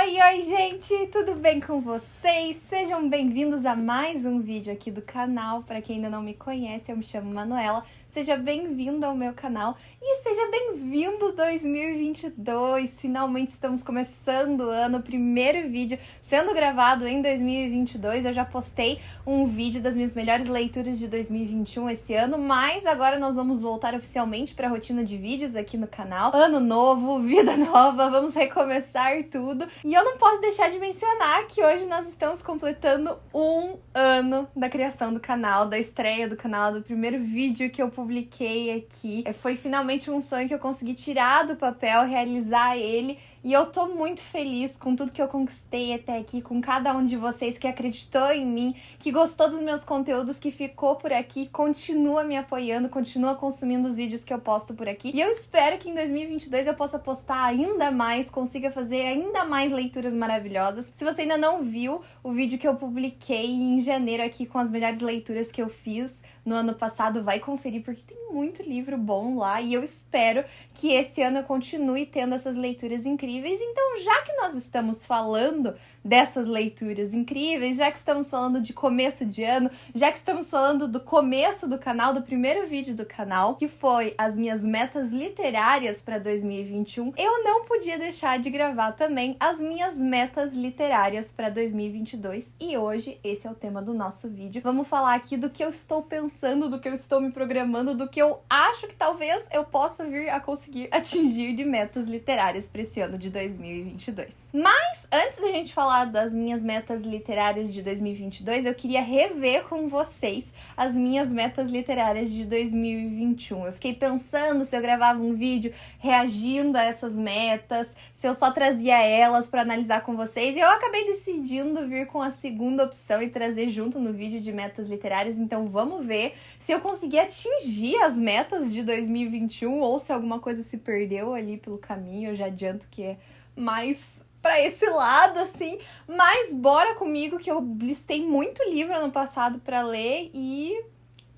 Oi, oi, gente! Tudo bem com vocês? Sejam bem-vindos a mais um vídeo aqui do canal. Para quem ainda não me conhece, eu me chamo Manuela. Seja bem-vindo ao meu canal e seja bem-vindo 2022! Finalmente estamos começando o ano, o primeiro vídeo sendo gravado em 2022. Eu já postei um vídeo das minhas melhores leituras de 2021 esse ano, mas agora nós vamos voltar oficialmente para a rotina de vídeos aqui no canal. Ano novo, vida nova, vamos recomeçar tudo. E eu não posso deixar de mencionar que hoje nós estamos completando um ano da criação do canal, da estreia do canal, do primeiro vídeo que eu publiquei aqui. Foi finalmente um sonho que eu consegui tirar do papel, realizar ele. E eu tô muito feliz com tudo que eu conquistei até aqui, com cada um de vocês que acreditou em mim, que gostou dos meus conteúdos, que ficou por aqui, continua me apoiando, continua consumindo os vídeos que eu posto por aqui. E eu espero que em 2022 eu possa postar ainda mais, consiga fazer ainda mais leituras maravilhosas. Se você ainda não viu o vídeo que eu publiquei em janeiro aqui com as melhores leituras que eu fiz no ano passado, vai conferir porque tem muito livro bom lá e eu espero que esse ano eu continue tendo essas leituras incríveis. Então, já que nós estamos falando dessas leituras incríveis, já que estamos falando de começo de ano, já que estamos falando do começo do canal, do primeiro vídeo do canal, que foi as minhas metas literárias para 2021, eu não podia deixar de gravar também as minhas metas literárias para 2022 e hoje esse é o tema do nosso vídeo. Vamos falar aqui do que eu estou pensando, do que eu estou me programando, do que eu acho que talvez eu possa vir a conseguir atingir de metas literárias para esse ano de 2022. Mas antes da gente falar das minhas metas literárias de 2022, eu queria rever com vocês as minhas metas literárias de 2021. Eu fiquei pensando se eu gravava um vídeo reagindo a essas metas, se eu só trazia elas para analisar com vocês, e eu acabei decidindo vir com a segunda opção e trazer junto no vídeo de metas literárias. Então vamos ver se eu consegui atingir as metas de 2021 ou se alguma coisa se perdeu ali pelo caminho. Eu já adianto que é mais pra esse lado, assim. Mas bora comigo que eu listei muito livro ano passado pra ler e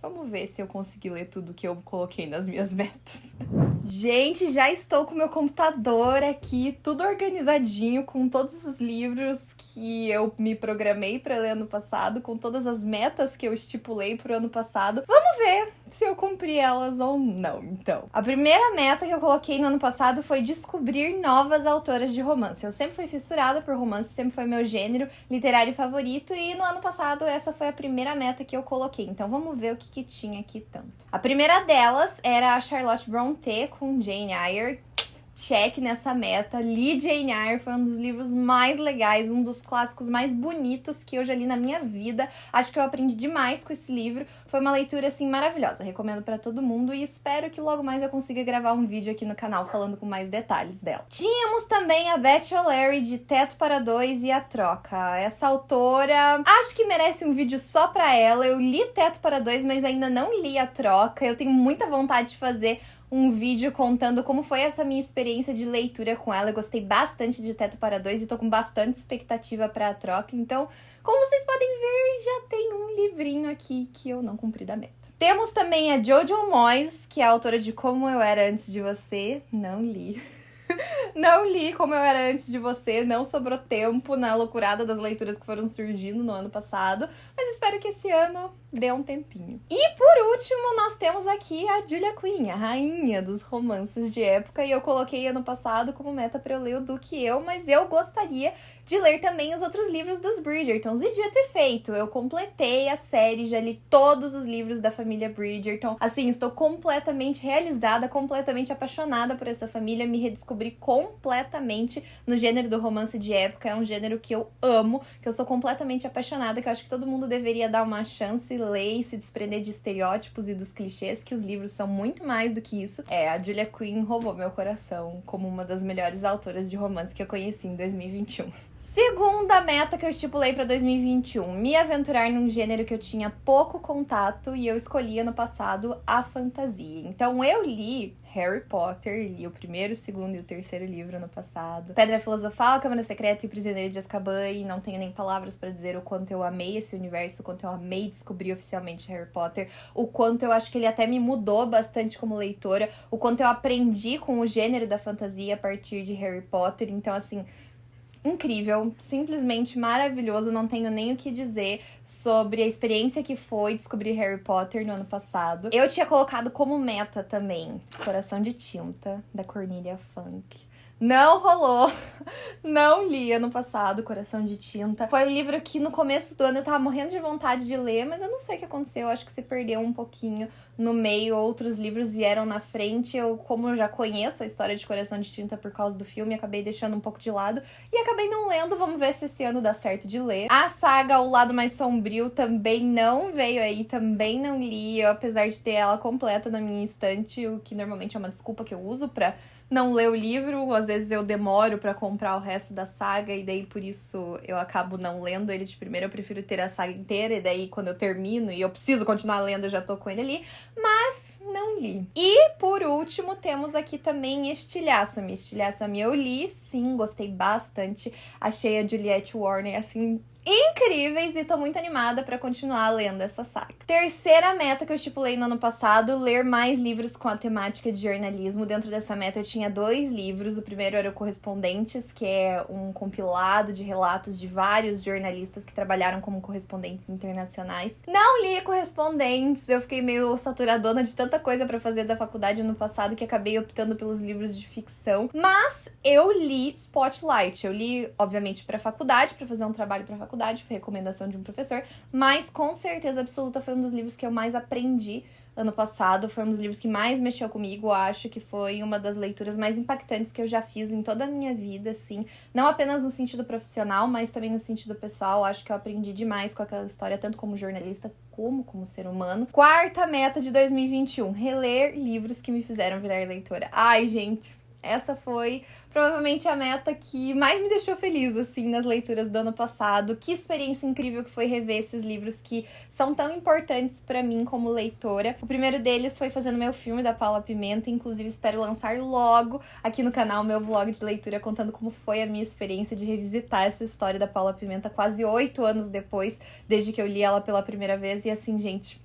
vamos ver se eu consegui ler tudo que eu coloquei nas minhas metas. Gente, já estou com o meu computador aqui, tudo organizadinho, com todos os livros que eu me programei para ler ano passado, com todas as metas que eu estipulei pro ano passado. Vamos ver se eu cumpri elas ou não, então. A primeira meta que eu coloquei no ano passado foi descobrir novas autoras de romance. Eu sempre fui fissurada por romance, sempre foi meu gênero literário favorito, e no ano passado essa foi a primeira meta que eu coloquei. Então vamos ver o que tinha aqui tanto. A primeira delas era a Charlotte Brontë com Jane Eyre. Check nessa meta. Li Jane Eyre, foi um dos livros mais legais, um dos clássicos mais bonitos que eu já li na minha vida. Acho que eu aprendi demais com esse livro. Foi uma leitura, assim, maravilhosa. Recomendo pra todo mundo e espero que logo mais eu consiga gravar um vídeo aqui no canal falando com mais detalhes dela. Tínhamos também a Beth O'Leary de Teto para Dois e A Troca. Essa autora, acho que merece um vídeo só pra ela. Eu li Teto para Dois, mas ainda não li A Troca. Eu tenho muita vontade de fazer um vídeo contando como foi essa minha experiência de leitura com ela. Eu gostei bastante de Teto para Dois e tô com bastante expectativa para A Troca. Então, como vocês podem ver, já tem um livrinho aqui que eu não cumpri da meta. Temos também a Jojo Moyes, que é a autora de Como Eu Era Antes de Você. Não li. Não li Como Eu Era Antes de Você, não sobrou tempo na loucurada das leituras que foram surgindo no ano passado, mas espero que esse ano dê um tempinho. E por último, nós temos aqui a Julia Quinn, a rainha dos romances de época, e eu coloquei ano passado como meta para eu ler o Duque e Eu, mas eu gostaria de ler também os outros livros dos Bridgertons, e dito e feito, eu completei a série, já li todos os livros da família Bridgerton. Assim, estou completamente realizada, completamente apaixonada por essa família, me redescobri completamente no gênero do romance de época. É um gênero que eu amo, que eu sou completamente apaixonada, que eu acho que todo mundo deveria dar uma chance, ler e se desprender de estereótipos e dos clichês, que os livros são muito mais do que isso. A Julia Quinn roubou meu coração como uma das melhores autoras de romance que eu conheci em 2021. Segunda meta que eu estipulei para 2021, me aventurar num gênero que eu tinha pouco contato, e eu escolhi ano passado a fantasia. Então eu li Harry Potter, li o primeiro, o segundo e o terceiro livro no passado. Pedra Filosofal, Câmara Secreta e Prisioneiro de Azkaban, e não tenho nem palavras pra dizer o quanto eu amei esse universo, o quanto eu amei descobrir oficialmente Harry Potter, o quanto eu acho que ele até me mudou bastante como leitora, o quanto eu aprendi com o gênero da fantasia a partir de Harry Potter. Então, assim, incrível, simplesmente maravilhoso, não tenho nem o que dizer sobre a experiência que foi descobrir Harry Potter no ano passado. Eu tinha colocado como meta também Coração de Tinta, da Cornelia Funke. Não rolou, não li ano passado Coração de Tinta. Foi um livro que no começo do ano eu tava morrendo de vontade de ler, mas eu não sei o que aconteceu, eu acho que se perdeu um pouquinho no meio, outros livros vieram na frente. Como eu já conheço a história de Coração de Tinta por causa do filme, acabei deixando um pouco de lado e acabei não lendo. Vamos ver se esse ano dá certo de ler. A saga O Lado Mais Sombrio também não veio aí, também não li, eu, apesar de ter ela completa na minha estante, o que normalmente é uma desculpa que eu uso pra não ler o livro. Às vezes eu demoro pra comprar o resto da saga e daí por isso eu acabo não lendo ele de primeira. Eu prefiro ter a saga inteira e daí quando eu termino e eu preciso continuar lendo, eu já tô com ele ali. Mas não li. E por último temos aqui também Estilhaça-me. Estilhaça-me eu li, sim, gostei bastante. Achei a Juliette Warner, assim, incríveis e tô muito animada pra continuar lendo essa saga. Terceira meta que eu estipulei no ano passado, ler mais livros com a temática de jornalismo. Dentro dessa meta eu tinha 2 livros. O primeiro era o Correspondentes, que é um compilado de relatos de vários jornalistas que trabalharam como correspondentes internacionais. Não li Correspondentes, eu fiquei meio saturadona de tanta coisa pra fazer da faculdade no passado que acabei optando pelos livros de ficção. Mas eu li Spotlight. Eu li, obviamente, pra faculdade, pra fazer um trabalho pra faculdade, foi recomendação de um professor, mas com certeza absoluta foi um dos livros que eu mais aprendi ano passado, foi um dos livros que mais mexeu comigo. Acho que foi uma das leituras mais impactantes que eu já fiz em toda a minha vida, assim, não apenas no sentido profissional, mas também no sentido pessoal. Acho que eu aprendi demais com aquela história, tanto como jornalista como ser humano. Quarta meta de 2021, reler livros que me fizeram virar leitora. Ai, gente, essa foi provavelmente a meta que mais me deixou feliz, assim, nas leituras do ano passado. Que experiência incrível que foi rever esses livros que são tão importantes pra mim como leitora. O primeiro deles foi fazendo meu filme da Paula Pimenta, inclusive espero lançar logo aqui no canal meu vlog de leitura contando como foi a minha experiência de revisitar essa história da Paula Pimenta quase 8 anos depois, desde que eu li ela pela primeira vez. E assim, gente,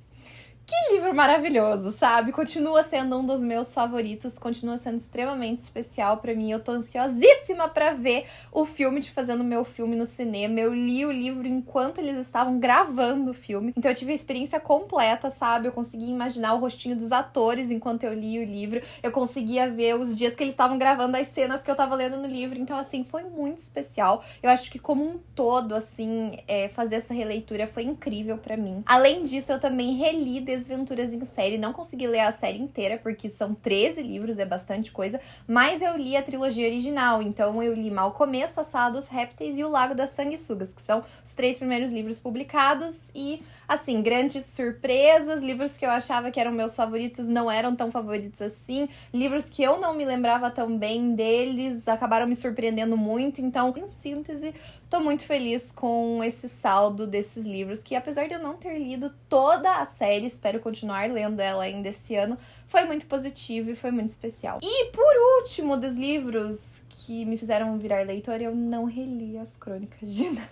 que livro maravilhoso, sabe? Continua sendo um dos meus favoritos, continua sendo extremamente especial pra mim. Eu tô ansiosíssima pra ver o filme, de fazendo meu filme no cinema. Eu li o livro enquanto eles estavam gravando o filme, então eu tive a experiência completa, sabe? Eu consegui imaginar o rostinho dos atores enquanto eu li o livro. Eu conseguia ver os dias que eles estavam gravando as cenas que eu tava lendo no livro. Então, assim, foi muito especial. Eu acho que como um todo, assim, fazer essa releitura foi incrível pra mim. Além disso, eu também reli Desventuras em Série. Não consegui ler a série inteira, porque são 13 livros, é bastante coisa, mas eu li a trilogia original. Então eu li Malcomeço, A Sala dos Répteis e O Lago das Sanguessugas, que são os 3 primeiros livros publicados. E, assim, grandes surpresas. Livros que eu achava que eram meus favoritos não eram tão favoritos assim. Livros que eu não me lembrava tão bem deles acabaram me surpreendendo muito. Então, em síntese, tô muito feliz com esse saldo desses livros, que apesar de eu não ter lido toda a série, espero continuar lendo ela ainda esse ano, foi muito positivo e foi muito especial. E por último dos livros que me fizeram virar leitora, eu não reli As Crônicas de Nárnia.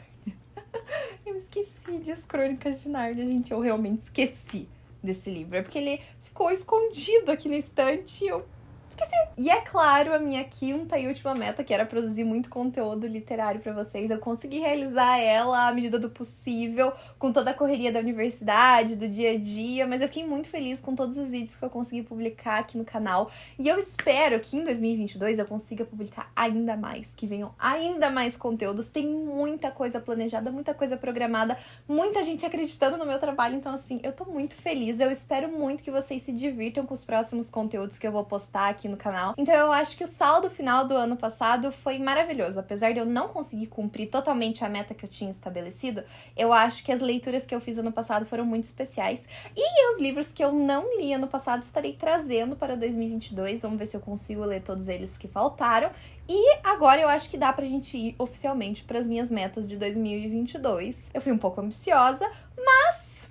Eu esqueci de As Crônicas de Nárnia, gente, eu realmente esqueci desse livro. É porque ele ficou escondido aqui na estante e eu esqueci. E é claro, a minha quinta e última meta, que era produzir muito conteúdo literário pra vocês, eu consegui realizar ela à medida do possível, com toda a correria da universidade, do dia a dia, mas eu fiquei muito feliz com todos os vídeos que eu consegui publicar aqui no canal. E eu espero que em 2022 eu consiga publicar ainda mais, que venham ainda mais conteúdos. Tem muita coisa planejada, muita coisa programada, muita gente acreditando no meu trabalho, então assim, eu tô muito feliz. Eu espero muito que vocês se divirtam com os próximos conteúdos que eu vou postar aqui no canal. Então eu acho que o saldo final do ano passado foi maravilhoso. Apesar de eu não conseguir cumprir totalmente a meta que eu tinha estabelecido, eu acho que as leituras que eu fiz ano passado foram muito especiais. E os livros que eu não li ano passado estarei trazendo para 2022. Vamos ver se eu consigo ler todos eles que faltaram. E agora eu acho que dá pra gente ir oficialmente para as minhas metas de 2022. Eu fui um pouco ambiciosa, mas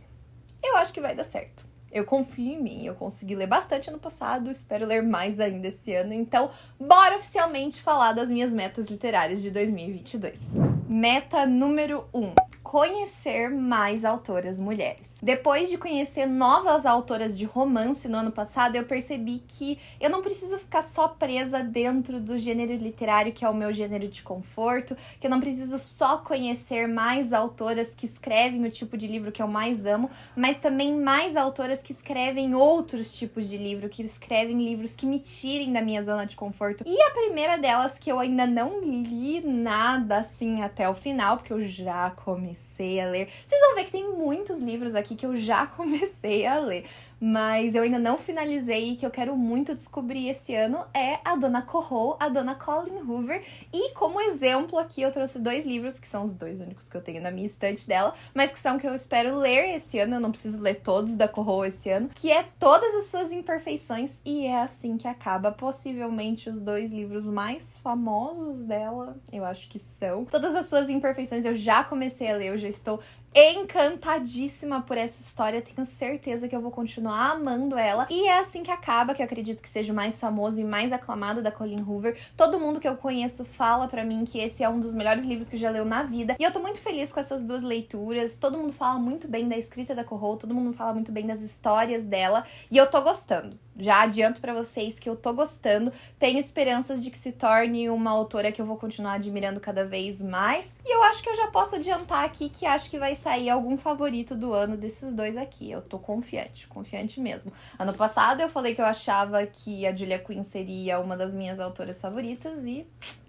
eu acho que vai dar certo. Eu confio em mim, eu consegui ler bastante ano passado, espero ler mais ainda esse ano, então bora oficialmente falar das minhas metas literárias de 2022. Meta número 1. conhecer mais autoras mulheres. Depois de conhecer novas autoras de romance no ano passado, eu percebi que eu não preciso ficar só presa dentro do gênero literário, que é o meu gênero de conforto, que eu não preciso só conhecer mais autoras que escrevem o tipo de livro que eu mais amo, mas também mais autoras que escrevem outros tipos de livro, que escrevem livros que me tirem da minha zona de conforto. E a primeira delas, que eu ainda não li nada assim até o final, porque eu já comecei a ler. Vocês vão ver que tem muitos livros aqui que eu já comecei a ler, mas eu ainda não finalizei e que eu quero muito descobrir esse ano é a Dona Corro, a Dona Colleen Hoover. E como exemplo aqui eu trouxe 2 livros, que são os 2 únicos que eu tenho na minha estante dela, mas que são que eu espero ler esse ano. Eu não preciso ler todos da Corro esse ano, que é Todas as Suas Imperfeições, e é assim que acaba possivelmente os 2 livros mais famosos dela, eu acho que são. Todas as Suas Imperfeições eu já comecei a ler, eu já estou encantadíssima por essa história, tenho certeza que eu vou continuar amando ela. E é assim que acaba, que eu acredito que seja o mais famoso e mais aclamado da Colleen Hoover. Todo mundo que eu conheço fala pra mim que esse é um dos melhores livros que já leu na vida, e eu tô muito feliz com essas 2 leituras. Todo mundo fala muito bem da escrita da Corro, todo mundo fala muito bem das histórias dela, e eu tô gostando. Já adianto pra vocês que eu tô gostando, tenho esperanças de que se torne uma autora que eu vou continuar admirando cada vez mais. E eu acho que eu já posso adiantar aqui que acho que vai sair algum favorito do ano desses 2 aqui. Eu tô confiante mesmo. Ano passado eu falei que eu achava que a Julia Quinn seria uma das minhas autoras favoritas e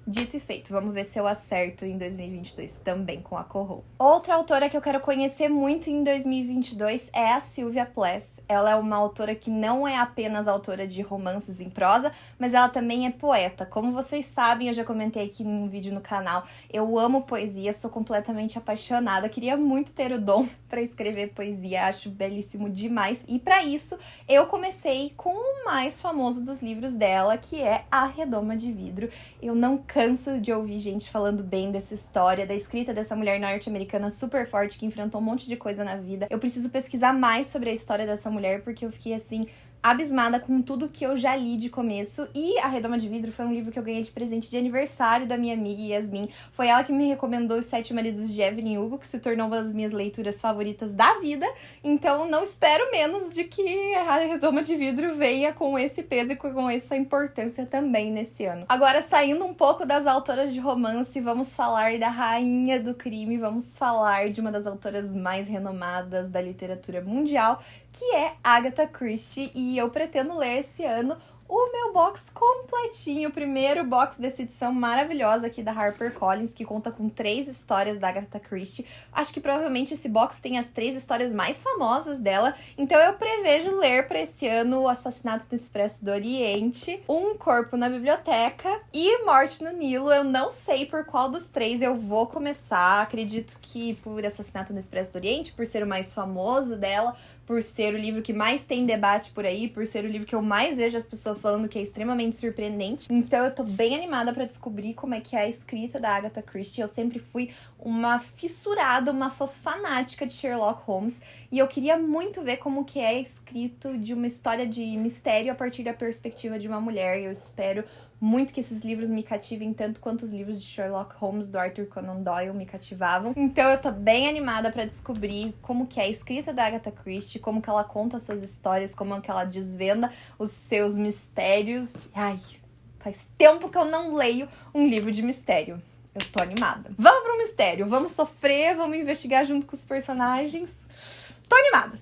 dito e feito, vamos ver se eu acerto em 2022 também com a Corro. Outra autora que eu quero conhecer muito em 2022 é a Sylvia Plath. Ela é uma autora que não é apenas autora de romances em prosa, mas ela também é poeta. Como vocês sabem, eu já comentei aqui num vídeo no canal, eu amo poesia, sou completamente apaixonada, queria muito ter o dom para escrever poesia, acho belíssimo demais. E para isso, eu comecei com o mais famoso dos livros dela, que é A Redoma de Vidro. Eu não canso de ouvir gente falando bem dessa história, da escrita dessa mulher norte-americana super forte que enfrentou um monte de coisa na vida. Eu preciso pesquisar mais sobre a história dessa mulher, porque eu fiquei assim abismada com tudo que eu já li de começo. E A Redoma de Vidro foi um livro que eu ganhei de presente de aniversário da minha amiga Yasmin. Foi ela que me recomendou Os 7 Maridos de Evelyn Hugo, que se tornou uma das minhas leituras favoritas da vida. Então não espero menos de que A Redoma de Vidro venha com esse peso e com essa importância também nesse ano. Agora, saindo um pouco das autoras de romance, vamos falar da rainha do crime, vamos falar de uma das autoras mais renomadas da literatura mundial, que é Agatha Christie, e eu pretendo ler esse ano o meu box completinho, o primeiro box dessa edição maravilhosa aqui da HarperCollins, que conta com 3 histórias da Agatha Christie. Acho que provavelmente esse box tem as 3 histórias mais famosas dela, então eu prevejo ler para esse ano O Assassinato no Expresso do Oriente, Um Corpo na Biblioteca e Morte no Nilo. Eu não sei por qual dos 3 eu vou começar, acredito que por Assassinato no Expresso do Oriente, por ser o mais famoso dela, por ser o livro que mais tem debate por aí, por ser o livro que eu mais vejo as pessoas falando que é extremamente surpreendente. Então eu tô bem animada pra descobrir como é que é a escrita da Agatha Christie. Eu sempre fui uma fissurada, uma fã fanática de Sherlock Holmes, e eu queria muito ver como que é escrito de uma história de mistério a partir da perspectiva de uma mulher. Eu espero muito que esses livros me cativem tanto quanto os livros de Sherlock Holmes do Arthur Conan Doyle me cativavam. Então eu tô bem animada pra descobrir como que é a escrita da Agatha Christie, como que ela conta as suas histórias, como que ela desvenda os seus mistérios. Ai, faz tempo que eu não leio um livro de mistério. Eu tô animada. Vamos pro mistério, vamos sofrer, vamos investigar junto com os personagens.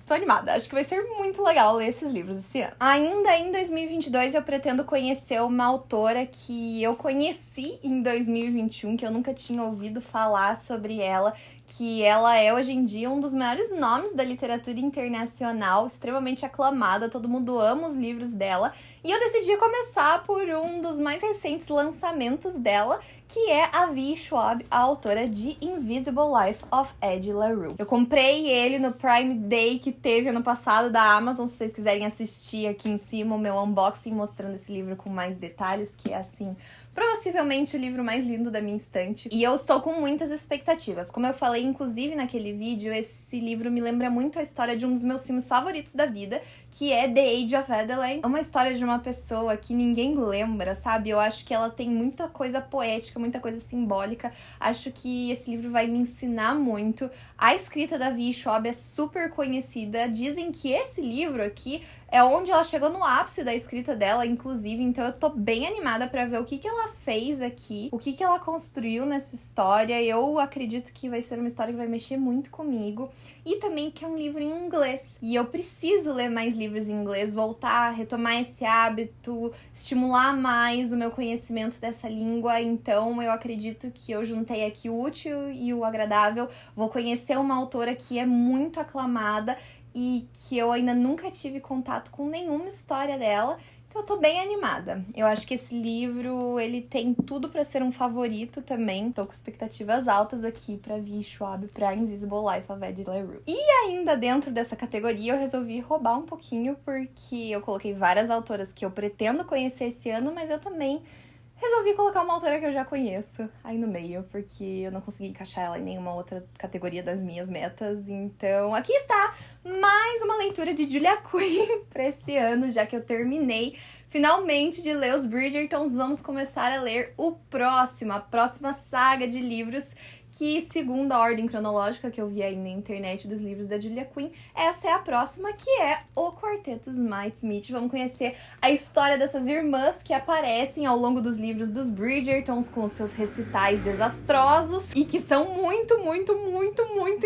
Tô animada. Acho que vai ser muito legal ler esses livros esse ano. Ainda em 2022, eu pretendo conhecer uma autora que eu conheci em 2021, que eu nunca tinha ouvido falar sobre ela, que ela é hoje em dia um dos maiores nomes da literatura internacional, extremamente aclamada, todo mundo ama os livros dela, e eu decidi começar por um dos mais recentes lançamentos dela, que é a Vi Schwab, a autora de Invisible Life of Eddie LaRue. Eu comprei ele no Prime Day que teve ano passado da Amazon, se vocês quiserem assistir aqui em cima o meu unboxing mostrando esse livro com mais detalhes, que é assim Possivelmente o livro mais lindo da minha estante. E eu estou com muitas expectativas. Como eu falei, inclusive, naquele vídeo, esse livro me lembra muito a história de um dos meus filmes favoritos da vida, que é The Age of Adeline. É uma história de uma pessoa que ninguém lembra, sabe? Eu acho que ela tem muita coisa poética, muita coisa simbólica. Acho que esse livro vai me ensinar muito. A escrita da Vi Schwab é super conhecida. Dizem que esse livro aqui é onde ela chegou no ápice da escrita dela, inclusive. Então eu tô bem animada pra ver o que ela fez aqui, o que ela construiu nessa história. Eu acredito que vai ser uma história que vai mexer muito comigo. E também que é um livro em inglês. E eu preciso ler mais livros em inglês, voltar, retomar esse hábito, estimular mais o meu conhecimento dessa língua. Então eu acredito que eu juntei aqui o útil e o agradável. Vou conhecer uma autora que é muito aclamada e que eu ainda nunca tive contato com nenhuma história dela. Então eu tô bem animada. Eu acho que esse livro, ele tem tudo pra ser um favorito também. Tô com expectativas altas aqui pra Vi Schwab, pra Invisible Life of Addie LaRue. E ainda dentro dessa categoria, eu resolvi roubar um pouquinho, porque eu coloquei várias autoras que eu pretendo conhecer esse ano, mas eu também resolvi colocar uma autora que eu já conheço aí no meio, porque eu não consegui encaixar ela em nenhuma outra categoria das minhas metas. Então, aqui está mais uma leitura de Julia Quinn pra esse ano, já que eu terminei finalmente de ler os Bridgertons. Vamos começar a ler a próxima saga de livros que, segundo a ordem cronológica que eu vi aí na internet dos livros da Julia Quinn, essa é a próxima, que é o Quarteto Smith. Vamos conhecer a história dessas irmãs que aparecem ao longo dos livros dos Bridgertons com os seus recitais desastrosos e que são muito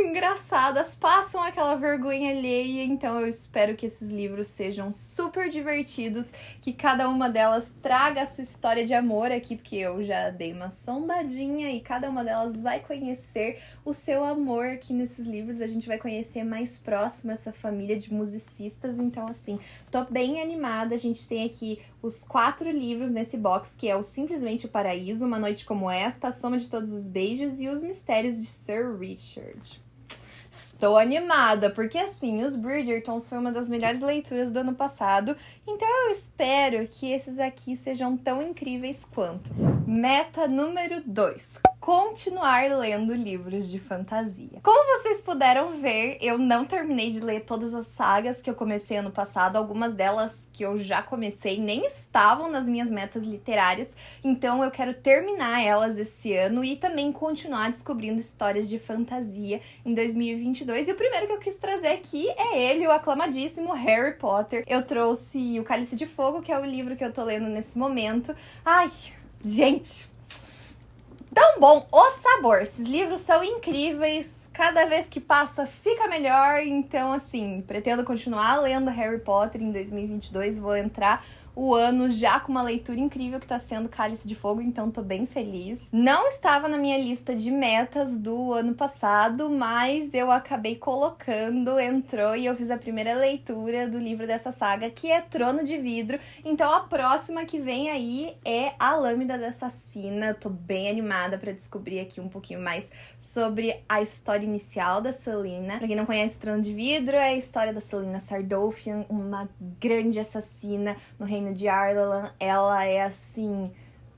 engraçadas, passam aquela vergonha alheia. Então eu espero que esses livros sejam super divertidos, que cada uma delas traga a sua história de amor aqui, porque eu já dei uma sondadinha e cada uma delas vai conhecer o seu amor aqui nesses livros. A gente vai conhecer mais próximo essa família de musicistas. Então, assim, tô bem animada. A gente tem aqui os 4 livros nesse box, que é o Simplesmente o Paraíso, Uma Noite Como Esta, A Soma de Todos os Beijos e Os Mistérios de Sir Richard. Estou animada, porque assim, os Bridgertons foi uma das melhores leituras do ano passado, então eu espero que esses aqui sejam tão incríveis quanto. Meta número 2. Continuar lendo livros de fantasia. Como vocês puderam ver, eu não terminei de ler todas as sagas que eu comecei ano passado. Algumas delas que eu já comecei nem estavam nas minhas metas literárias, então eu quero terminar elas esse ano e também continuar descobrindo histórias de fantasia em 2022. E o primeiro que eu quis trazer aqui é ele, o aclamadíssimo Harry Potter. Eu trouxe o Cálice de Fogo, que é o livro que eu tô lendo nesse momento. Ai, gente, tão bom o sabor. Esses livros são incríveis. Cada vez que passa fica melhor. Então, assim, pretendo continuar lendo Harry Potter em 2022. Vou entrar o ano já com uma leitura incrível que tá sendo Cálice de Fogo, então tô bem feliz. Não estava na minha lista de metas do ano passado, mas eu acabei colocando, entrou e eu fiz a primeira leitura do livro dessa saga, que é Trono de Vidro. Então a próxima que vem aí é A Lâmina da Assassina. Eu tô bem animada pra descobrir aqui um pouquinho mais sobre a história inicial da Celaena. Pra quem não conhece Trono de Vidro, é a história da Celaena Sardothien, uma grande assassina no Reino de Ardalan. Ela é assim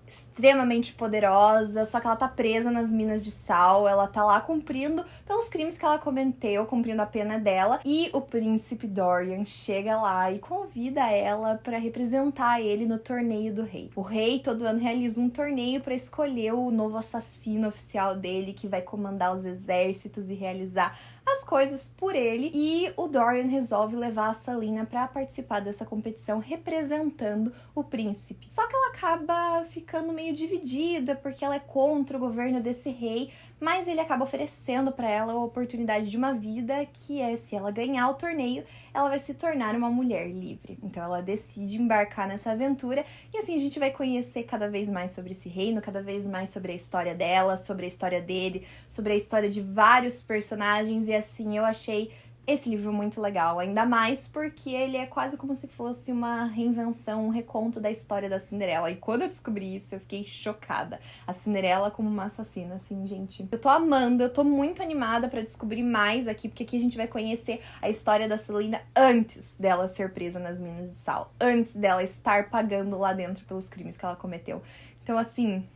extremamente poderosa, só que ela tá presa nas minas de sal. Ela tá lá cumprindo pelos crimes que ela cometeu, cumprindo a pena dela, e o príncipe Dorian chega lá e convida ela pra representar ele no torneio do rei. O rei todo ano realiza um torneio pra escolher o novo assassino oficial dele, que vai comandar os exércitos e realizar as coisas por ele, e o Dorian resolve levar a Celaena pra participar dessa competição representando o príncipe. Só que ela acaba ficando meio dividida porque ela é contra o governo desse rei, mas ele acaba oferecendo pra ela a oportunidade de uma vida, que é, se ela ganhar o torneio, ela vai se tornar uma mulher livre. Então ela decide embarcar nessa aventura, e assim a gente vai conhecer cada vez mais sobre esse reino, cada vez mais sobre a história dela, sobre a história dele, sobre a história de vários personagens. E assim, eu achei esse livro muito legal, ainda mais porque ele é quase como se fosse uma reinvenção, um reconto da história da Cinderela. E quando eu descobri isso, eu fiquei chocada. A Cinderela como uma assassina, assim, gente. Eu tô amando, eu tô muito animada pra descobrir mais aqui, porque aqui a gente vai conhecer a história da Celaena antes dela ser presa nas minas de sal, antes dela estar pagando lá dentro pelos crimes que ela cometeu. Então, assim,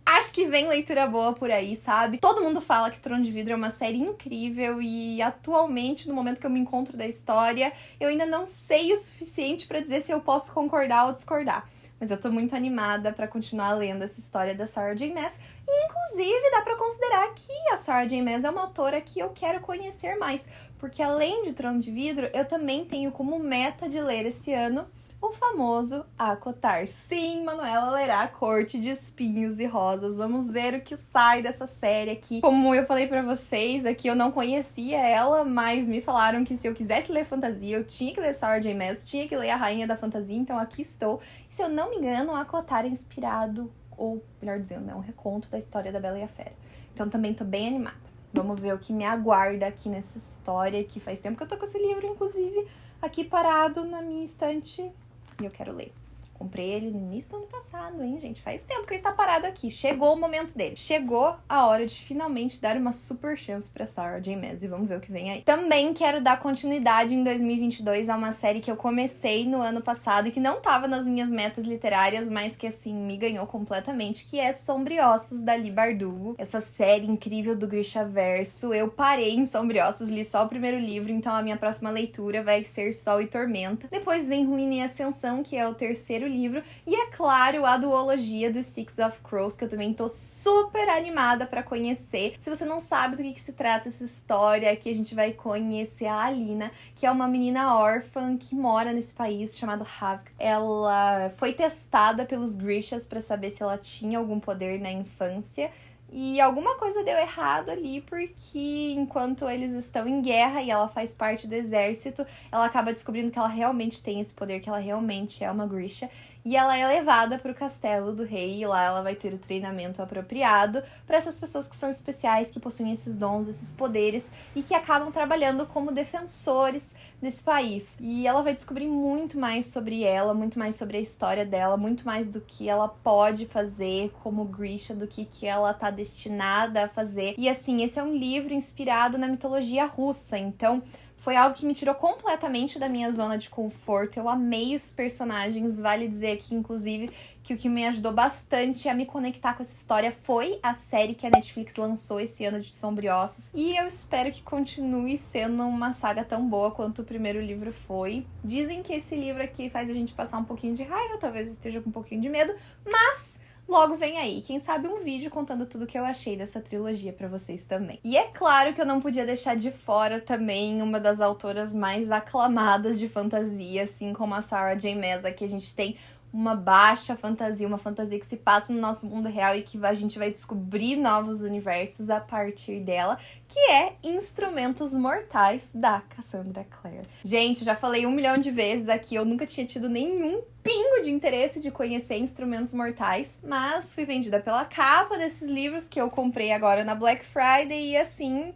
acho que vem leitura boa por aí, sabe? Todo mundo fala que Trono de Vidro é uma série incrível e atualmente, no momento que eu me encontro da história, eu ainda não sei o suficiente pra dizer se eu posso concordar ou discordar. Mas eu tô muito animada pra continuar lendo essa história da Sarah J. Maas. E, inclusive, dá pra considerar que a Sarah J. Maas é uma autora que eu quero conhecer mais. Porque, além de Trono de Vidro, eu também tenho como meta de ler esse ano o famoso ACOTAR. Sim, Manuela lerá Corte de Espinhos e Rosas. Vamos ver o que sai dessa série aqui. Como eu falei pra vocês, aqui eu não conhecia ela, mas me falaram que se eu quisesse ler fantasia, eu tinha que ler Sarah J. Maas, tinha que ler a Rainha da Fantasia, então aqui estou. E se eu não me engano, ACOTAR é inspirado, ou melhor dizendo, é um reconto da história da Bela e a Fera. Então também tô bem animada. Vamos ver o que me aguarda aqui nessa história, que faz tempo que eu tô com esse livro, inclusive, aqui parado na minha estante. E eu quero ler. Comprei ele no início do ano passado, hein, gente? Faz tempo que ele tá parado aqui. Chegou o momento dele. Chegou a hora de finalmente dar uma super chance pra Sarah J. Maas. E vamos ver o que vem aí. Também quero dar continuidade em 2022 a uma série que eu comecei no ano passado e que não tava nas minhas metas literárias, mas que, assim, me ganhou completamente, que é Sombriossos, da Leigh Bardugo. Essa série incrível do Grishaverso. Eu parei em Sombriossos, li só o primeiro livro, então a minha próxima leitura vai ser Sol e Tormenta. Depois vem Ruína e Ascensão, que é o terceiro livro, e é claro, a duologia dos Six of Crows, que eu também tô super animada pra conhecer. Se você não sabe do que se trata essa história, aqui a gente vai conhecer a Alina, que é uma menina órfã que mora nesse país chamado Havk. Ela foi testada pelos Grishas pra saber se ela tinha algum poder na infância, e alguma coisa deu errado ali, porque enquanto eles estão em guerra e ela faz parte do exército, ela acaba descobrindo que ela realmente tem esse poder, que ela realmente é uma Grisha. E ela é levada para o castelo do rei, e lá ela vai ter o treinamento apropriado para essas pessoas que são especiais, que possuem esses dons, esses poderes, e que acabam trabalhando como defensores desse país. E ela vai descobrir muito mais sobre ela, muito mais sobre a história dela, muito mais do que ela pode fazer como Grisha, do que ela tá destinada a fazer. E assim, esse é um livro inspirado na mitologia russa, então foi algo que me tirou completamente da minha zona de conforto. Eu amei os personagens, vale dizer aqui, inclusive, que o que me ajudou bastante a me conectar com essa história foi a série que a Netflix lançou esse ano de Sombriossos. E eu espero que continue sendo uma saga tão boa quanto o primeiro livro foi. Dizem que esse livro aqui faz a gente passar um pouquinho de raiva, talvez eu esteja com um pouquinho de medo, mas logo vem aí, quem sabe um vídeo contando tudo que eu achei dessa trilogia pra vocês também. E é claro que eu não podia deixar de fora também uma das autoras mais aclamadas de fantasia, assim como a Sarah J. Maas. Aqui a gente tem uma baixa fantasia, uma fantasia que se passa no nosso mundo real e que a gente vai descobrir novos universos a partir dela, que é Instrumentos Mortais, da Cassandra Clare. Gente, eu já falei 1 milhão de vezes aqui, eu nunca tinha tido nenhum pingo de interesse de conhecer Instrumentos Mortais, mas fui vendida pela capa desses livros que eu comprei agora na Black Friday e assim,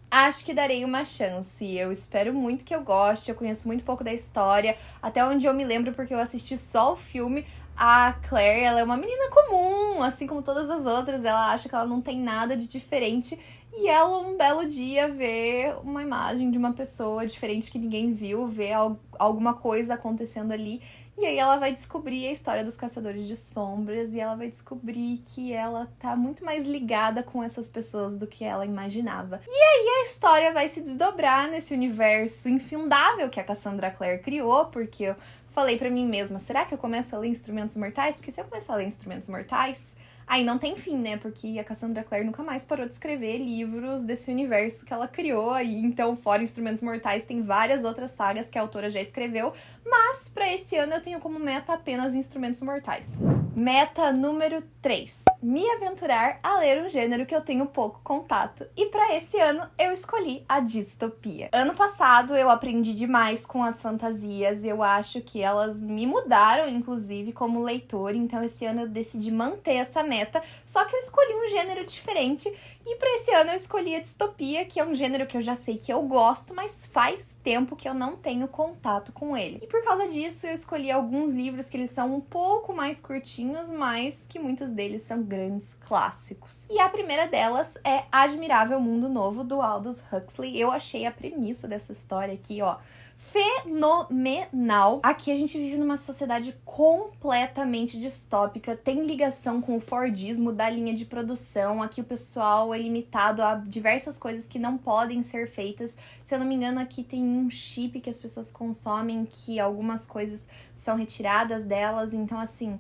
acho que darei uma chance. Eu espero muito que eu goste, eu conheço muito pouco da história, até onde eu me lembro porque eu assisti só o filme. A Claire, ela é uma menina comum, assim como todas as outras, ela acha que ela não tem nada de diferente e ela um belo dia vê uma imagem de uma pessoa diferente que ninguém viu, vê alguma coisa acontecendo ali. E aí ela vai descobrir a história dos Caçadores de Sombras e ela vai descobrir que ela tá muito mais ligada com essas pessoas do que ela imaginava. E aí a história vai se desdobrar nesse universo infindável que a Cassandra Clare criou, porque eu falei pra mim mesma, será que eu começo a ler Instrumentos Mortais? Porque se eu começar a ler Instrumentos Mortais, aí não tem fim, né? Porque a Cassandra Clare nunca mais parou de escrever livros desse universo que ela criou. Aí, então, fora Instrumentos Mortais, tem várias outras sagas que a autora já escreveu. Mas, pra esse ano, eu tenho como meta apenas Instrumentos Mortais. Meta número 3. Me aventurar a ler um gênero que eu tenho pouco contato. E pra esse ano, eu escolhi a distopia. Ano passado, eu aprendi demais com as fantasias. Eu acho que elas me mudaram, inclusive, como leitora. Então, esse ano, eu decidi manter essa meta. Só que eu escolhi um gênero diferente. E pra esse ano, eu escolhi a distopia, que é um gênero que eu já sei que eu gosto, mas faz tempo que eu não tenho contato com ele. E por causa disso, eu escolhi alguns livros que eles são um pouco mais curtinhos, mas que muitos deles são grandes clássicos. E a primeira delas é Admirável Mundo Novo, do Aldous Huxley. Eu achei a premissa dessa história aqui, ó, fenomenal. Aqui a gente vive numa sociedade completamente distópica, tem ligação com o Fordismo da linha de produção. Aqui o pessoal é limitado a diversas coisas que não podem ser feitas. Se eu não me engano, aqui tem um chip que as pessoas consomem, que algumas coisas são retiradas delas. Então, assim,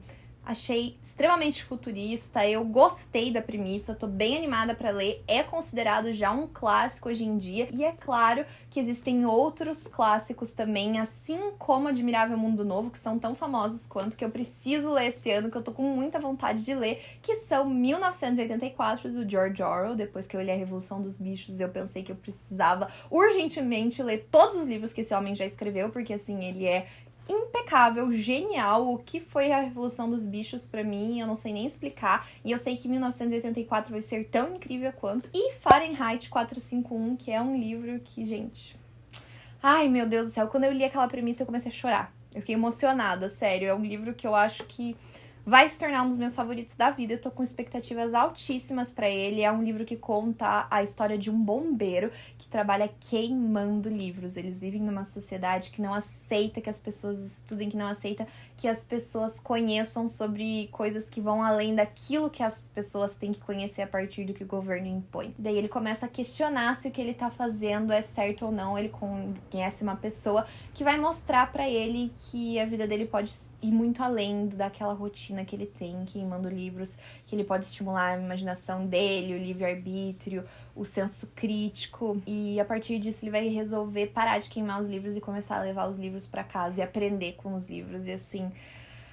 achei extremamente futurista, eu gostei da premissa, tô bem animada pra ler, é considerado já um clássico hoje em dia, e é claro que existem outros clássicos também, assim como Admirável Mundo Novo, que são tão famosos quanto, que eu preciso ler esse ano, que eu tô com muita vontade de ler, que são 1984, do George Orwell. Depois que eu li A Revolução dos Bichos, eu pensei que eu precisava urgentemente ler todos os livros que esse homem já escreveu, porque assim, ele é impecável, genial. O que foi a Revolução dos Bichos pra mim, eu não sei nem explicar. E eu sei que 1984 vai ser tão incrível quanto. E Fahrenheit 451, que é um livro que, gente... Ai, meu Deus do céu, quando eu li aquela premissa eu comecei a chorar. Eu fiquei emocionada, sério. É um livro que eu acho que vai se tornar um dos meus favoritos da vida. Eu tô com expectativas altíssimas pra ele. É um livro que conta a história de um bombeiro que trabalha queimando livros. Eles vivem numa sociedade que não aceita que as pessoas estudem, que não aceita que as pessoas conheçam sobre coisas que vão além daquilo que as pessoas têm que conhecer a partir do que o governo impõe. Daí ele começa a questionar se o que ele tá fazendo é certo ou não. Ele conhece uma pessoa que vai mostrar pra ele que a vida dele pode ir muito além daquela rotina que ele tem, queimando livros, que ele pode estimular a imaginação dele, o livre-arbítrio, o senso crítico, e a partir disso ele vai resolver parar de queimar os livros e começar a levar os livros pra casa e aprender com os livros. E assim,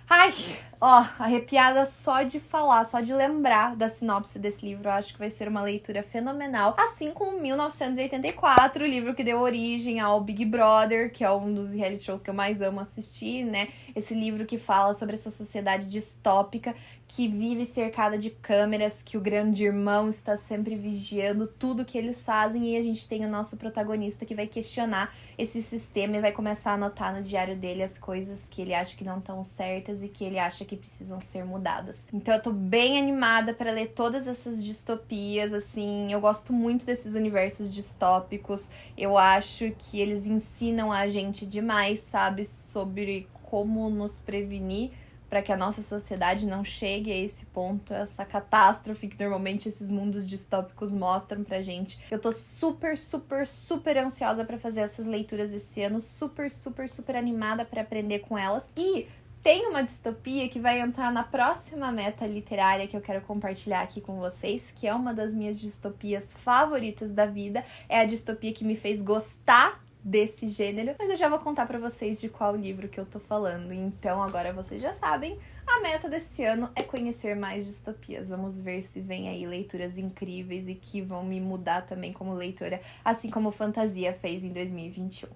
ai, ó, arrepiada só de falar, só de lembrar da sinopse desse livro. Eu acho que vai ser uma leitura fenomenal. Assim como 1984, o livro que deu origem ao Big Brother, que é um dos reality shows que eu mais amo assistir, né? Esse livro que fala sobre essa sociedade distópica que vive cercada de câmeras, que o grande irmão está sempre vigiando tudo que eles fazem, e a gente tem o nosso protagonista que vai questionar esse sistema e vai começar a anotar no diário dele as coisas que ele acha que não estão certas e que ele acha que precisam ser mudadas. Então eu tô bem animada para ler todas essas distopias, assim, eu gosto muito desses universos distópicos, eu acho que eles ensinam a gente demais, sabe, sobre como nos prevenir para que a nossa sociedade não chegue a esse ponto, essa catástrofe que normalmente esses mundos distópicos mostram pra gente. Eu tô super, super, super ansiosa para fazer essas leituras esse ano, super, super, super animada para aprender com elas. E tem uma distopia que vai entrar na próxima meta literária que eu quero compartilhar aqui com vocês, que é uma das minhas distopias favoritas da vida. É a distopia que me fez gostar desse gênero, mas eu já vou contar pra vocês de qual livro que eu tô falando. Então agora vocês já sabem, a meta desse ano é conhecer mais distopias. Vamos ver se vem aí leituras incríveis e que vão me mudar também como leitora, assim como Fantasia fez em 2021.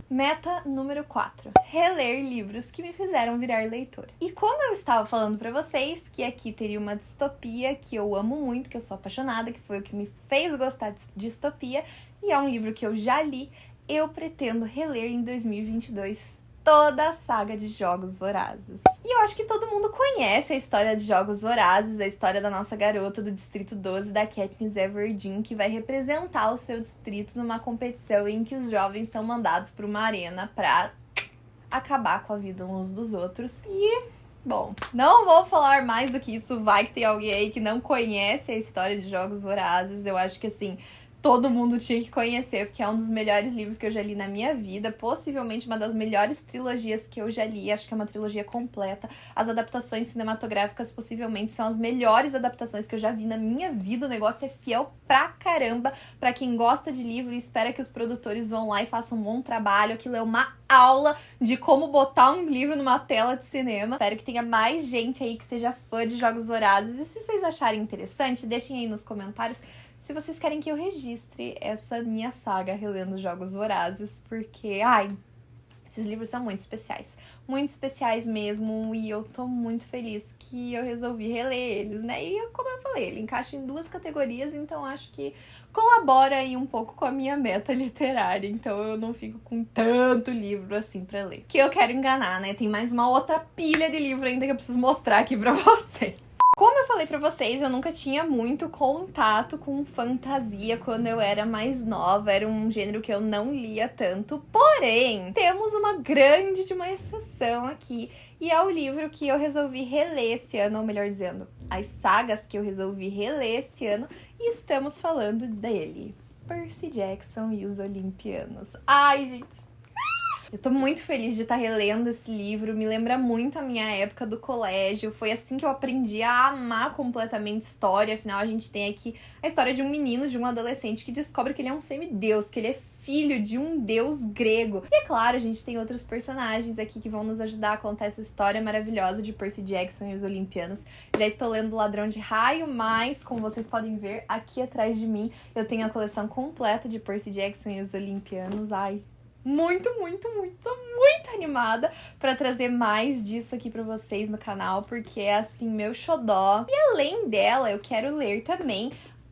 Meta número 4. Reler livros que me fizeram virar leitora. E como eu estava falando pra vocês que aqui teria uma distopia que eu amo muito, que eu sou apaixonada, que foi o que me fez gostar de distopia, e é um livro que eu já li, eu pretendo reler em 2022 toda a saga de Jogos Vorazes. E eu acho que todo mundo conhece a história de Jogos Vorazes, a história da nossa garota do Distrito 12, da Katniss Everdeen, que vai representar o seu distrito numa competição em que os jovens são mandados para uma arena pra acabar com a vida uns dos outros. E, bom, não vou falar mais do que isso, vai que tem alguém aí que não conhece a história de Jogos Vorazes. Eu acho que, assim, todo mundo tinha que conhecer, porque é um dos melhores livros que eu já li na minha vida, possivelmente uma das melhores trilogias que eu já li, acho que é uma trilogia completa. As adaptações cinematográficas possivelmente são as melhores adaptações que eu já vi na minha vida, o negócio é fiel pra caramba, pra quem gosta de livro e espera que os produtores vão lá e façam um bom trabalho. Aquilo é uma aula de como botar um livro numa tela de cinema. Espero que tenha mais gente aí que seja fã de Jogos Vorazes, e se vocês acharem interessante, deixem aí nos comentários se vocês querem que eu registre essa minha saga relendo Jogos Vorazes, porque, ai, esses livros são muito especiais mesmo, e eu tô muito feliz que eu resolvi reler eles, né? E como eu falei, ele encaixa em 2 categorias, então acho que colabora aí um pouco com a minha meta literária, então eu não fico com tanto livro assim pra ler. Que eu quero enganar, né? Tem mais uma outra pilha de livro ainda que eu preciso mostrar aqui pra vocês. Como eu falei pra vocês, eu nunca tinha muito contato com fantasia quando eu era mais nova, era um gênero que eu não lia tanto, porém, temos uma grande de uma exceção aqui, e é o livro que eu resolvi reler esse ano, ou melhor dizendo, as sagas que eu resolvi reler esse ano, e estamos falando dele, Percy Jackson e os Olimpianos. Ai, gente! Eu tô muito feliz de estar relendo esse livro, me lembra muito a minha época do colégio, foi assim que eu aprendi a amar completamente história, afinal a gente tem aqui a história de um menino, de um adolescente que descobre que ele é um semideus, que ele é filho de um deus grego. E é claro, a gente tem outros personagens aqui que vão nos ajudar a contar essa história maravilhosa de Percy Jackson e os Olimpianos. Já estou lendo Ladrão de Raio, mas, como vocês podem ver, aqui atrás de mim eu tenho a coleção completa de Percy Jackson e os Olimpianos. Ai, muito animada pra trazer mais disso aqui pra vocês no canal, porque é, assim, meu xodó. E além dela, eu quero ler também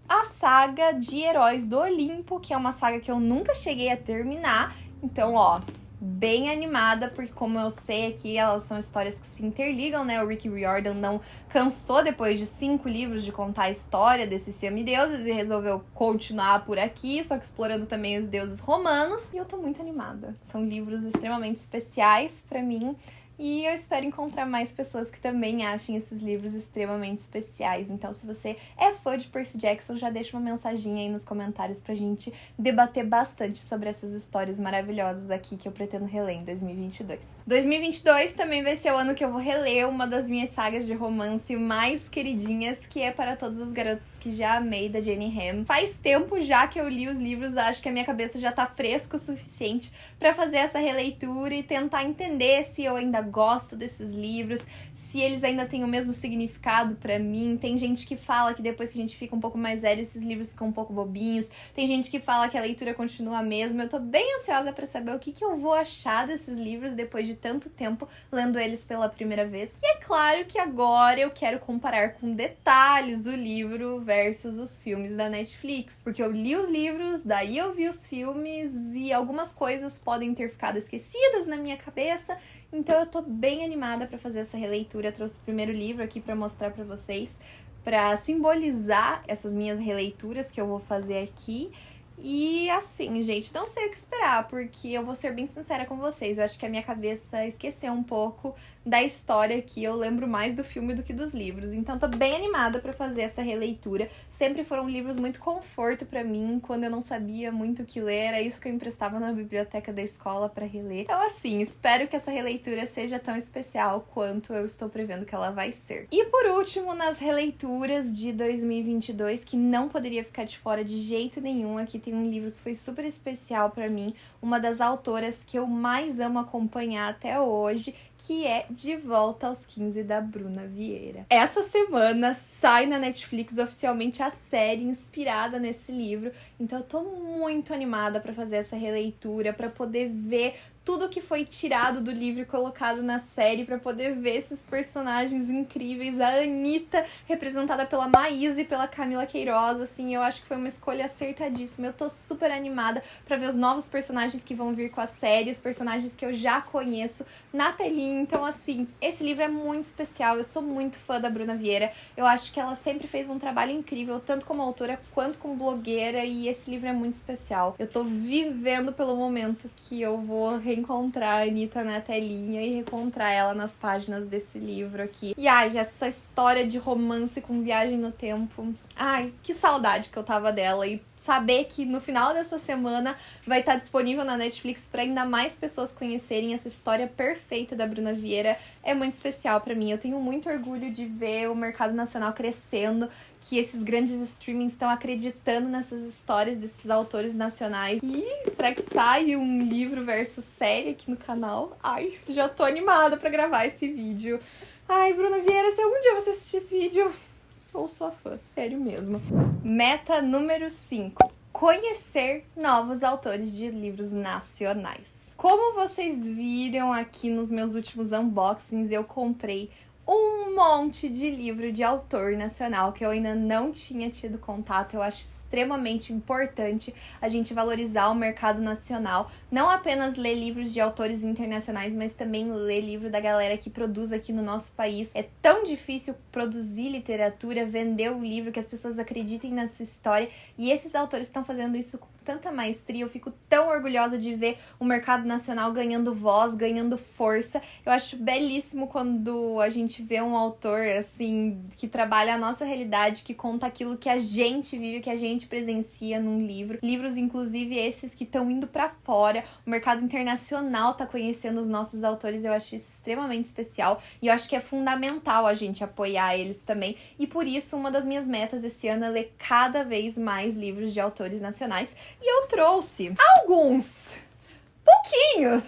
a saga de Heróis do Olimpo, que é uma saga que eu nunca cheguei a terminar. Então, ó, bem animada, porque como eu sei aqui, elas são histórias que se interligam, né? O Rick Riordan não cansou, depois de 5 livros, de contar a história desses semideuses e resolveu continuar por aqui, só que explorando também os deuses romanos. E eu tô muito animada. São livros extremamente especiais pra mim. E eu espero encontrar mais pessoas que também achem esses livros extremamente especiais. Então, se você é fã de Percy Jackson, já deixa uma mensaginha aí nos comentários pra gente debater bastante sobre essas histórias maravilhosas aqui que eu pretendo reler em 2022. 2022 também vai ser o ano que eu vou reler uma das minhas sagas de romance mais queridinhas, que é Para Todos os Garotos que Já Amei, da Jenny Han. Faz tempo já que eu li os livros, acho que a minha cabeça já tá fresca o suficiente pra fazer essa releitura e tentar entender se eu ainda gosto desses livros, se eles ainda têm o mesmo significado pra mim. Tem gente que fala que depois que a gente fica um pouco mais velho, esses livros ficam um pouco bobinhos. Tem gente que fala que a leitura continua a mesma. Eu tô bem ansiosa pra saber o que eu vou achar desses livros depois de tanto tempo lendo eles pela primeira vez. E é claro que agora eu quero comparar com detalhes o livro versus os filmes da Netflix, porque eu li os livros, daí eu vi os filmes e algumas coisas podem ter ficado esquecidas na minha cabeça. Então eu tô bem animada pra fazer essa releitura. Eu trouxe o primeiro livro aqui pra mostrar pra vocês, pra simbolizar essas minhas releituras que eu vou fazer aqui. E assim, gente, não sei o que esperar, porque eu vou ser bem sincera com vocês. Eu acho que a minha cabeça esqueceu um pouco da história aqui. Eu lembro mais do filme do que dos livros. Então tô bem animada pra fazer essa releitura. Sempre foram livros muito conforto pra mim, quando eu não sabia muito o que ler. Era isso que eu emprestava na biblioteca da escola pra reler. Então assim, espero que essa releitura seja tão especial quanto eu estou prevendo que ela vai ser. E por último, nas releituras de 2022, que não poderia ficar de fora de jeito nenhum, aqui tem um livro que foi super especial pra mim, uma das autoras que eu mais amo acompanhar até hoje, que é De Volta aos 15, da Bruna Vieira. Essa semana sai na Netflix oficialmente a série inspirada nesse livro, então eu tô muito animada pra fazer essa releitura, pra poder ver tudo que foi tirado do livro e colocado na série, pra poder ver esses personagens incríveis. A Anitta, representada pela Maísa e pela Camila Queiroz, assim, eu acho que foi uma escolha acertadíssima. Eu tô super animada pra ver os novos personagens que vão vir com a série, os personagens que eu já conheço na telinha. Então, assim, esse livro é muito especial. Eu sou muito fã da Bruna Vieira. Eu acho que ela sempre fez um trabalho incrível, tanto como autora quanto como blogueira, e esse livro é muito especial. Eu tô vivendo pelo momento que eu vou reencontrar a Anitta na telinha e reencontrar ela nas páginas desse livro aqui. E ai, essa história de romance com viagem no tempo, ai, que saudade que eu tava dela. E saber que no final dessa semana vai estar disponível na Netflix para ainda mais pessoas conhecerem essa história perfeita da Bruna Vieira é muito especial pra mim. Eu tenho muito orgulho de ver o mercado nacional crescendo, que esses grandes streamings estão acreditando nessas histórias desses autores nacionais. E será que sai um livro versus série aqui no canal? Ai, já tô animada pra gravar esse vídeo. Ai, Bruna Vieira, se algum dia você assistir esse vídeo, sou sua fã, sério mesmo. Meta número 5. Conhecer novos autores de livros nacionais. Como vocês viram aqui nos meus últimos unboxings, eu comprei um monte de livro de autor nacional que eu ainda não tinha tido contato. Eu acho extremamente importante a gente valorizar o mercado nacional, não apenas ler livros de autores internacionais, mas também ler livro da galera que produz aqui no nosso país. É tão difícil produzir literatura, vender o livro, que as pessoas acreditem na sua história, e esses autores estão fazendo isso com tanta maestria. Eu fico tão orgulhosa de ver o mercado nacional ganhando voz, ganhando força. Eu acho belíssimo quando a gente vê um autor, assim, que trabalha a nossa realidade, que conta aquilo que a gente vive, que a gente presencia num livro. Livros, inclusive, esses que estão indo pra fora. O mercado internacional tá conhecendo os nossos autores. Eu acho isso extremamente especial e eu acho que é fundamental a gente apoiar eles também. E por isso, uma das minhas metas esse ano é ler cada vez mais livros de autores nacionais. E eu trouxe pouquinhos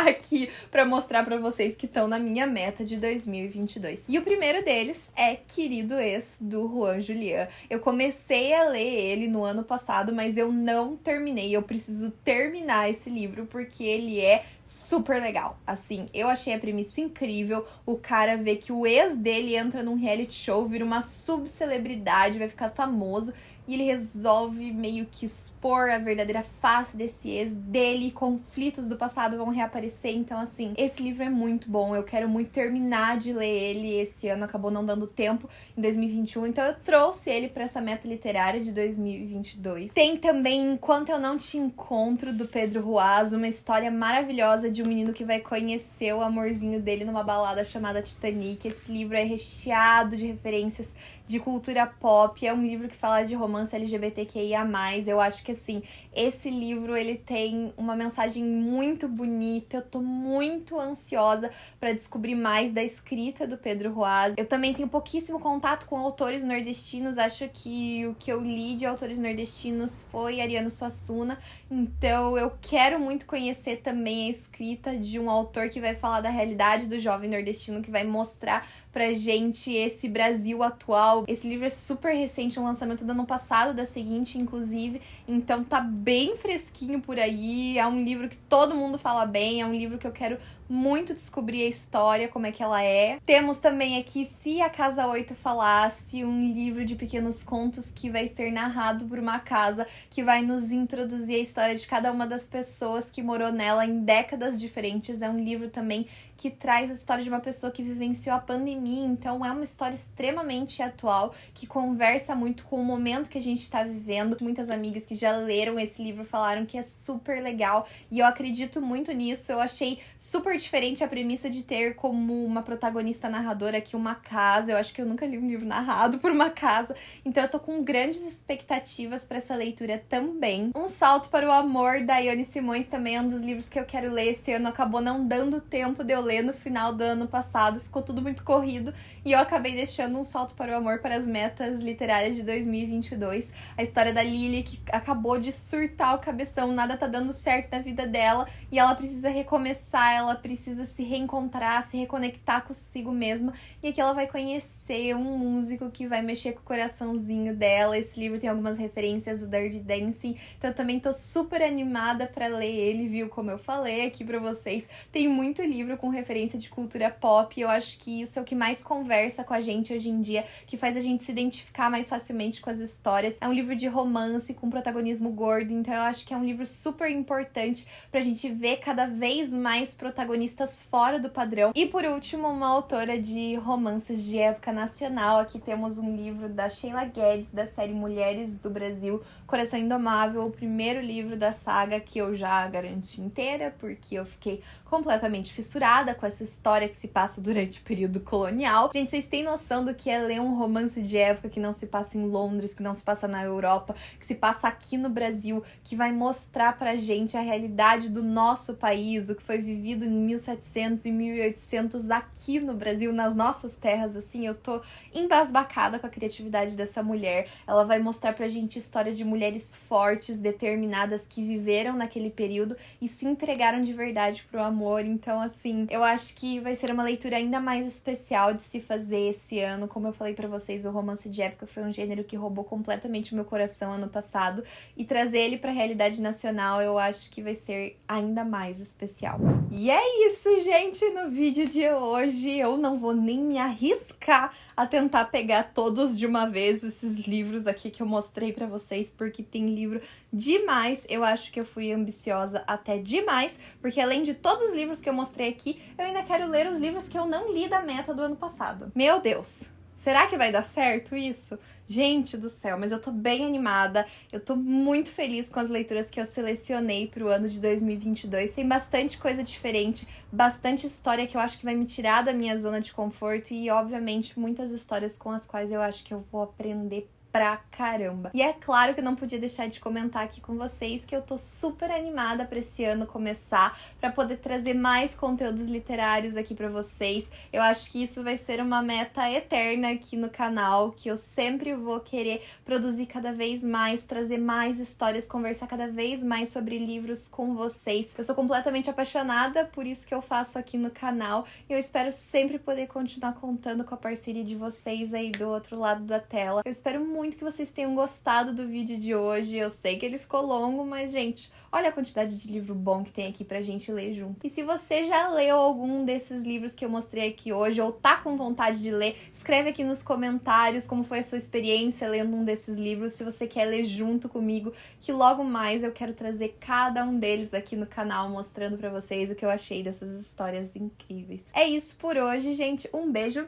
aqui pra mostrar pra vocês que estão na minha meta de 2022. E o primeiro deles é Querido Ex, do Juan Julián. Eu comecei a ler ele no ano passado, mas eu não terminei. Eu preciso terminar esse livro porque ele é super legal. Assim, eu achei a premissa incrível. O cara vê que o ex dele entra num reality show, vira uma subcelebridade, vai ficar famoso. E ele resolve meio que expor a verdadeira face desse ex dele, conflitos do passado vão reaparecer. Então, assim, esse livro é muito bom. Eu quero muito terminar de ler ele esse ano, acabou não dando tempo em 2021. Então, eu trouxe ele pra essa meta literária de 2022. Tem também Enquanto Eu Não Te Encontro, do Pedro Ruas, uma história maravilhosa de um menino que vai conhecer o amorzinho dele numa balada chamada Titanic. Esse livro é recheado de referências de cultura pop, é um livro que fala de romance LGBTQIA+. Eu acho que, assim, esse livro, ele tem uma mensagem muito bonita. Eu tô muito ansiosa pra descobrir mais da escrita do Pedro Ruas. Eu também tenho pouquíssimo contato com autores nordestinos. Acho que o que eu li de autores nordestinos foi Ariano Suassuna. Então, eu quero muito conhecer também a escrita de um autor que vai falar da realidade do jovem nordestino, que vai mostrar pra gente esse Brasil atual. Esse livro é super recente, um lançamento do ano passado, da Seguinte, inclusive, então tá bem fresquinho por aí. É um livro que todo mundo fala bem, é um livro que eu quero muito descobrir a história, como é que ela é. Temos também aqui Se a Casa 8 Falasse, um livro de pequenos contos que vai ser narrado por uma casa que vai nos introduzir a história de cada uma das pessoas que morou nela em décadas diferentes. É um livro também que traz a história de uma pessoa que vivenciou a pandemia, então é uma história extremamente atual, que conversa muito com o momento que a gente está vivendo. Muitas amigas que já leram esse livro falaram que é super legal, e eu acredito muito nisso. Eu achei super diferente a premissa de ter como uma protagonista narradora aqui uma casa. Eu acho que eu nunca li um livro narrado por uma casa, então eu tô com grandes expectativas para essa leitura também. Um Salto para o Amor, da Ione Simões, também é um dos livros que eu quero ler esse ano. Acabou não dando tempo de eu ler no final do ano passado, ficou tudo muito corrido e eu acabei deixando Um Salto para o Amor para as metas literárias de 2022. A história da Lily, que acabou de surtar o cabeção, nada tá dando certo na vida dela e ela precisa recomeçar, ela precisa se reencontrar, se reconectar consigo mesma, e aqui ela vai conhecer um músico que vai mexer com o coraçãozinho dela. Esse livro tem algumas referências do Dirty Dancing, então eu também tô super animada pra ler ele, viu? Como eu falei aqui pra vocês, tem muito livro com referência de cultura pop, e eu acho que isso é o que mais conversa com a gente hoje em dia, que faz a gente se identificar mais facilmente com as histórias. É um livro de romance com protagonismo gordo, então eu acho que é um livro super importante pra gente ver cada vez mais protagonistas fora do padrão. E por último, uma autora de romances de época nacional. Aqui temos um livro da Sheila Guedes, da série Mulheres do Brasil, Coração Indomável, o primeiro livro da saga que eu já garanti inteira, porque eu fiquei completamente fissurada com essa história que se passa durante o período colonial. Gente, vocês têm noção do que é ler um romance de época que não se passa em Londres, que não se passa na Europa, que se passa aqui no Brasil, que vai mostrar pra gente a realidade do nosso país, o que foi vivido em 1700 e 1800 aqui no Brasil, nas nossas terras. Assim, eu tô embasbacada com a criatividade dessa mulher. Ela vai mostrar pra gente histórias de mulheres fortes, determinadas, que viveram naquele período e se entregaram de verdade pro amor. Então, assim, eu acho que vai ser uma leitura ainda mais especial de se fazer esse ano. Como eu falei pra vocês, vocês o romance de época, que foi um gênero que roubou completamente o meu coração ano passado, e trazer ele pra realidade nacional eu acho que vai ser ainda mais especial. E é isso, gente, no vídeo de hoje eu não vou nem me arriscar a tentar pegar todos de uma vez esses livros aqui que eu mostrei pra vocês, porque tem livro demais. Eu acho que eu fui ambiciosa até demais, porque além de todos os livros que eu mostrei aqui, eu ainda quero ler os livros que eu não li da meta do ano passado. Meu Deus! Será que vai dar certo isso? Gente do céu, mas eu tô bem animada, eu tô muito feliz com as leituras que eu selecionei pro ano de 2022. Tem bastante coisa diferente, bastante história que eu acho que vai me tirar da minha zona de conforto e, obviamente, muitas histórias com as quais eu acho que eu vou aprender pra caramba. E é claro que eu não podia deixar de comentar aqui com vocês que eu tô super animada pra esse ano começar, pra poder trazer mais conteúdos literários aqui pra vocês. Eu acho que isso vai ser uma meta eterna aqui no canal, que eu sempre vou querer produzir cada vez mais, trazer mais histórias, conversar cada vez mais sobre livros com vocês. Eu sou completamente apaixonada por isso que eu faço aqui no canal e eu espero sempre poder continuar contando com a parceria de vocês aí do outro lado da tela. Eu espero muito que vocês tenham gostado do vídeo de hoje. Eu sei que ele ficou longo, mas, gente, olha a quantidade de livro bom que tem aqui pra gente ler junto. E se você já leu algum desses livros que eu mostrei aqui hoje, ou tá com vontade de ler, escreve aqui nos comentários como foi a sua experiência lendo um desses livros, se você quer ler junto comigo, que logo mais eu quero trazer cada um deles aqui no canal, mostrando pra vocês o que eu achei dessas histórias incríveis. É isso por hoje, gente. Um beijo!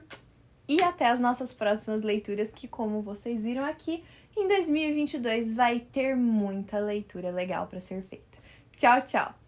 E até as nossas próximas leituras, que, como vocês viram aqui, em 2022 vai ter muita leitura legal para ser feita. Tchau, tchau!